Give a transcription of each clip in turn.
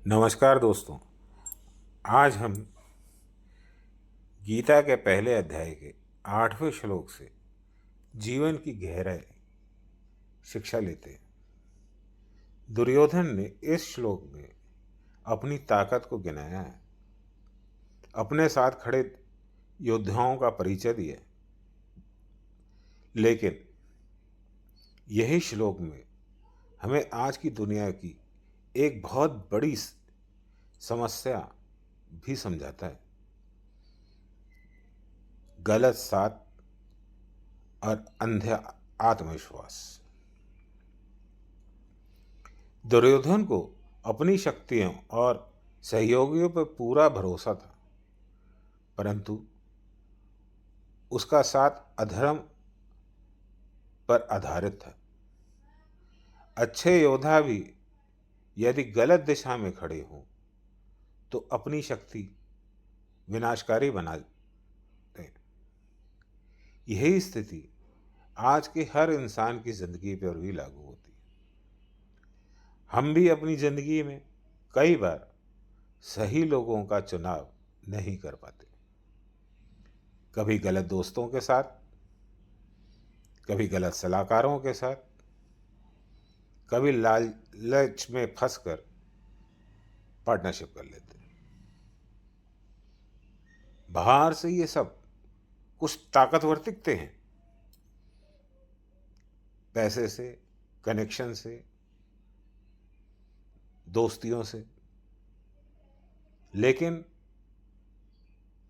नमस्कार दोस्तों। आज हम गीता के पहले अध्याय के 8वें श्लोक से जीवन की गहराई शिक्षा लेते हैं। दुर्योधन ने इस श्लोक में अपनी ताकत को गिनाया है, अपने साथ खड़े योद्धाओं का परिचय दिया, लेकिन यही श्लोक में हमें आज की दुनिया की एक बहुत बड़ी समस्या भी समझाता है। गलत साथ और अंधा आत्मविश्वास। दुर्योधन को अपनी शक्तियों और सहयोगियों पर पूरा भरोसा था, परंतु उसका साथ अधर्म पर आधारित था। अच्छे योद्धा भी यदि गलत दिशा में खड़े हों तो अपनी शक्ति विनाशकारी बना दें। यही स्थिति आज के हर इंसान की जिंदगी पर भी लागू होती है। हम भी अपनी जिंदगी में कई बार सही लोगों का चुनाव नहीं कर पाते। कभी गलत दोस्तों के साथ, कभी गलत सलाहकारों के साथ, कभी लालच में फंसकर पार्टनरशिप कर लेते हैं। बाहर से ये सब कुछ ताकतवर दिखते हैं, पैसे से, कनेक्शन से, दोस्तियों से, लेकिन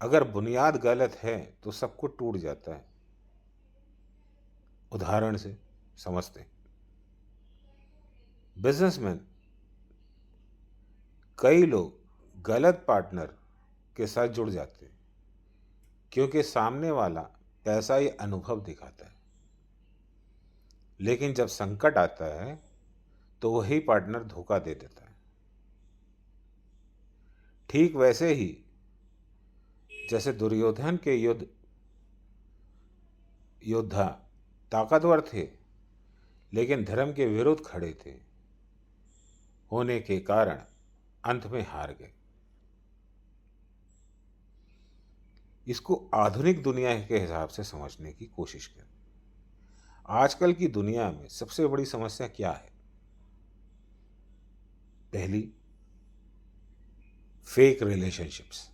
अगर बुनियाद गलत है तो सब कुछ टूट जाता है। उदाहरण से समझते हैं। बिजनेसमैन, कई लोग गलत पार्टनर के साथ जुड़ जाते हैं क्योंकि सामने वाला पैसा या अनुभव दिखाता है, लेकिन जब संकट आता है तो वही पार्टनर धोखा दे देता है। ठीक वैसे ही जैसे दुर्योधन के योद्धा ताकतवर थे लेकिन धर्म के विरुद्ध खड़े थे, होने के कारण अंत में हार गए। इसको आधुनिक दुनिया के हिसाब से समझने की कोशिश करें। आजकल की दुनिया में सबसे बड़ी समस्या क्या है? पहली, फेक रिलेशनशिप्स।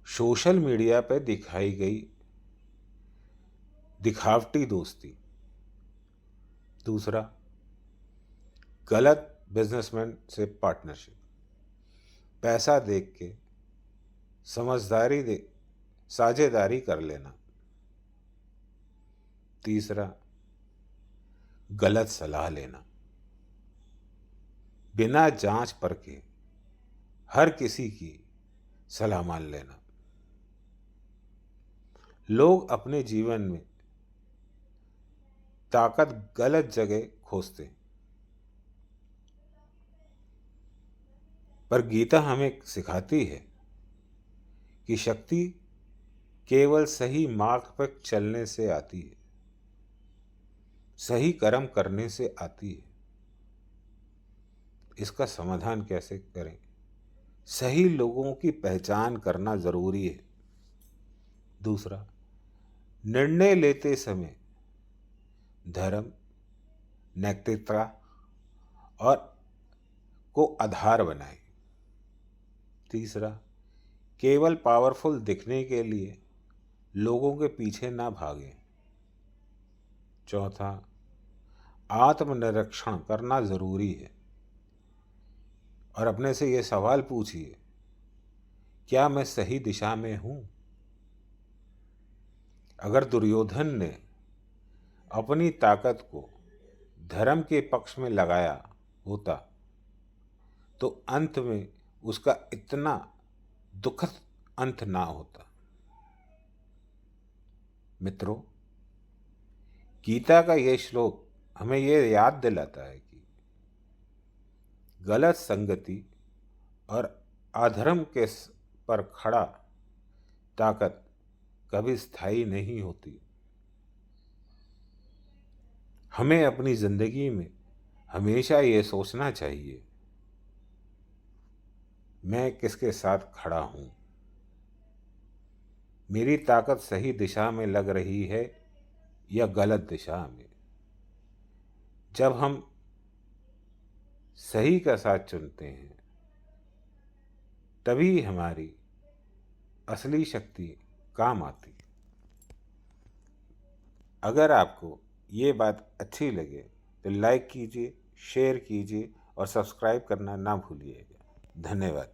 सोशल मीडिया पर दिखाई गई दिखावटी दोस्ती। दूसरा, गलत बिजनेसमैन से पार्टनरशिप। पैसा देख के साझेदारी कर लेना। तीसरा, गलत सलाह लेना। बिना जांच परखे हर किसी की सलाह मान लेना। लोग अपने जीवन में ताकत गलत जगह खोजते हैं, पर गीता हमें सिखाती है कि शक्ति केवल सही मार्ग पर चलने से आती है, सही कर्म करने से आती है। इसका समाधान कैसे करें? सही लोगों की पहचान करना जरूरी है। दूसरा, निर्णय लेते समय धर्म, नैतिकता और को आधार बनाएं। तीसरा, केवल पावरफुल दिखने के लिए लोगों के पीछे ना भागें। चौथा, आत्मनिरीक्षण करना जरूरी है और अपने से ये सवाल पूछिए, क्या मैं सही दिशा में हूं? अगर दुर्योधन ने अपनी ताकत को धर्म के पक्ष में लगाया होता तो अंत में उसका इतना दुखद अंत ना होता। मित्रों, गीता का यह श्लोक हमें यह याद दिलाता है कि गलत संगति और अधर्म के पर खड़ा ताकत कभी स्थायी नहीं होती। हमें अपनी जिंदगी में हमेशा ये सोचना चाहिए मैं किसके साथ खड़ा हूँ। मेरी ताकत सही दिशा में लग रही है या गलत दिशा में। जब हम सही का साथ चुनते हैं तभी हमारी असली शक्ति काम आती है। अगर आपको ये बात अच्छी लगे तो लाइक कीजिए, शेयर कीजिए और सब्सक्राइब करना ना भूलिएगा। धन्यवाद।